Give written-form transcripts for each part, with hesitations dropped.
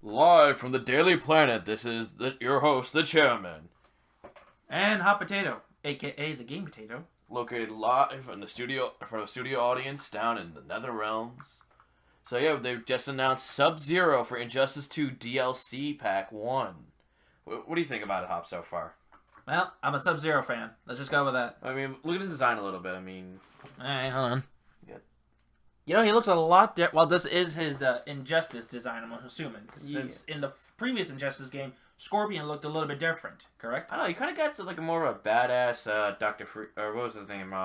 Live from the Daily Planet, this is your host, the Chairman. And Hot Potato, a.k.a. the Game Potato. Located live in the studio, in front of a studio audience down in the Nether Realms. So yeah, they've just announced Sub-Zero for Injustice 2 DLC Pack 1. What do you think about it, Hop, so far? Well, I'm a Sub-Zero fan. Let's just go with that. I mean, look at his design a little bit. Alright, hold on. Good. You know, he looks a lot well, this is his Injustice design, I'm assuming. Yeah. Since in the previous Injustice game, Scorpion looked a little bit different, correct? I don't know, he kind of got to like more of a badass Dr. or what was his name?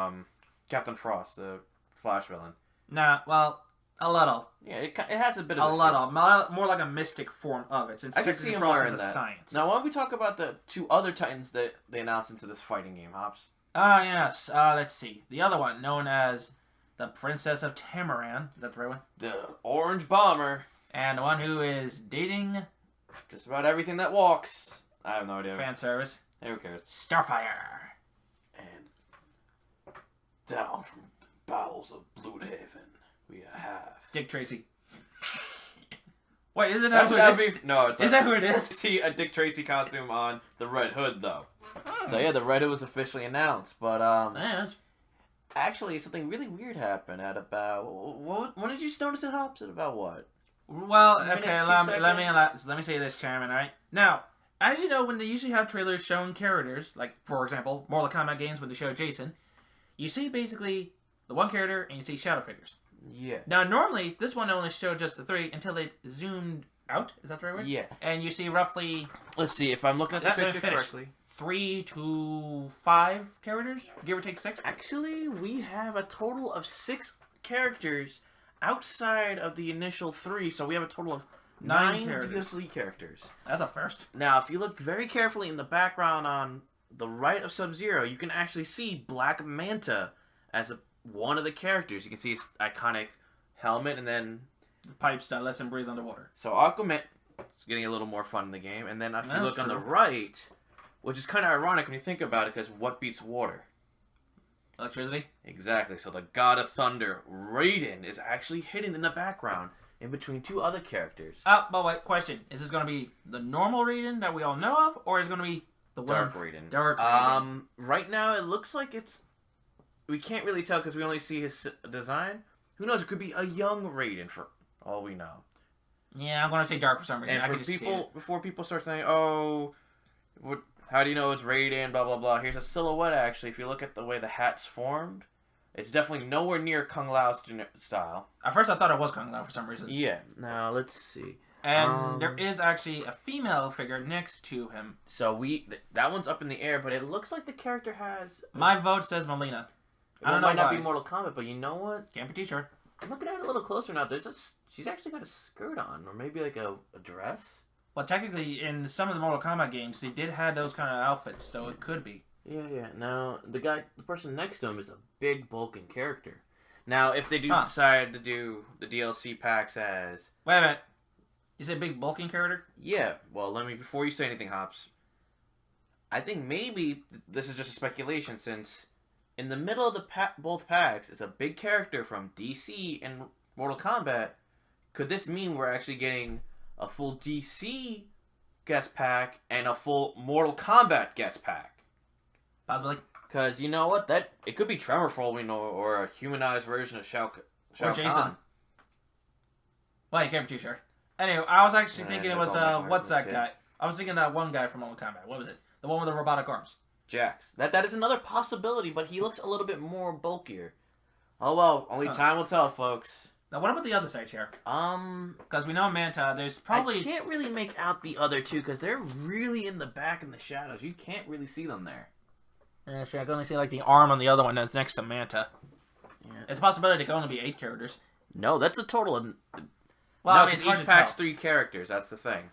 Captain Frost, the Flash villain. Nah, well, a little. Yeah, it has a bit of More like a mystic form of it, since I can see him Frost wearing is that. science. Now, why don't we talk about the two other Titans that they announced into this fighting game, Hops? Ah, yes. Let's see. The other one, known as the Princess of Tamaran. Is that the right one? The Orange Bomber. And the one who is dating... Just about everything that walks. I have no idea. Fan service. Hey, who cares? Starfire. And down from the bowels of Bloodhaven, we have... Dick Tracy. Wait, isn't that who it is? No, it's Is that who it is? See a Dick Tracy costume on the Red Hood, though. So yeah, the Red Hood was officially announced, but Yeah. actually something really weird happened at about... When did you notice it, Hops? At about what? Well, Minute, okay, 2 let me say this, Chairman, alright? Now, as you know, when they usually have trailers showing characters, like, for example, Mortal Kombat games when they show Jason, you see basically the one character and you see shadow figures. Yeah. Now, normally, this one only showed just the three until they zoomed out. Is that the right word? Yeah. And you see roughly... Let's see if I'm looking at the picture correctly. 3 to 5 characters, give or take 6. Actually, we have a total of 6 characters outside of the initial 3, so we have a total of 9 DLC characters. That's a first. Now, if you look very carefully in the background on the right of Sub-Zero, you can actually see Black Manta as one of the characters. You can see his iconic helmet, and then... The pipes that lets him breathe underwater. So Aquaman is getting a little more fun in the game, and then if you look on the right, which is kind of ironic when you think about it, because what beats water? Electricity? Exactly. So the God of Thunder, Raiden, is actually hidden in the background in between 2 other characters. But wait, question. Is this going to be the normal Raiden that we all know of, or is it going to be the Dark Raiden? Dark Raiden. Right now it looks like it's... We can't really tell because we only see his design. Who knows? It could be a young Raiden for all we know. Yeah, I'm going to say dark for some reason. And for people, before people start saying, oh, how do you know it's Raiden, blah, blah, blah. Here's a silhouette, actually. If you look at the way the hat's formed, it's definitely nowhere near Kung Lao's style. At first I thought it was Kung Lao for some reason. Yeah. Now, let's see. And there is actually a female figure next to him. So that one's up in the air, but it looks like the character has... My vote says Melina. I don't know why. It might not why. be Mortal Kombat, but you know what? Can't be too sure. I'm looking at it a little closer now. She's actually got a skirt on, or maybe like a dress. Well, technically, in some of the Mortal Kombat games, they did have those kind of outfits, so it could be. Yeah. Now, the person next to him is a big, bulking character. Now, if they do decide to do the DLC packs as... Wait a minute. You say big, bulking character? Yeah. Well, before you say anything, Hops, I think maybe this is just a speculation, since in the middle of both packs is a big character from DC and Mortal Kombat. Could this mean we're actually getting a full DC guest pack and a full Mortal Kombat guest pack? Possibly. Because you know what? It could be Tremor for all we know, or a humanized version of Shao or Jason. Kahn. Well, you can't be too sure. Anyway, I was actually thinking it was, what's that kid. guy? I was thinking that one guy from Mortal Kombat. What was it? The one with the robotic arms. Jax. That is another possibility, but he looks a little bit more bulkier. Oh well, only time will tell, folks. Now, what about the other side here? Because we know Manta, there's probably... I can't really make out the other two, because they're really in the back in the shadows. You can't really see them there. Actually, I can only see, like, the arm on the other one that's next to Manta. Yeah. It's a possibility it could only be 8 characters. No, that's a total of... Well, no, I mean, it's each pack's 3 characters, that's the thing.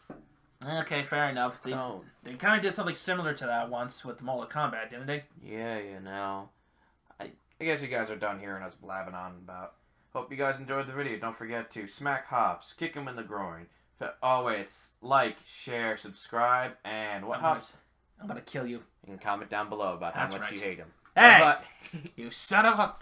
Okay, fair enough. They kind of did something similar to that once with Mortal Kombat, didn't they? Yeah, no. I guess you guys are done hearing us blabbing on about... Hope you guys enjoyed the video. Don't forget to smack Hops, kick him in the groin. Always like, share, subscribe, and what, Hops? I'm gonna kill you. And comment down below about how much you hate him. Hey! You son of a...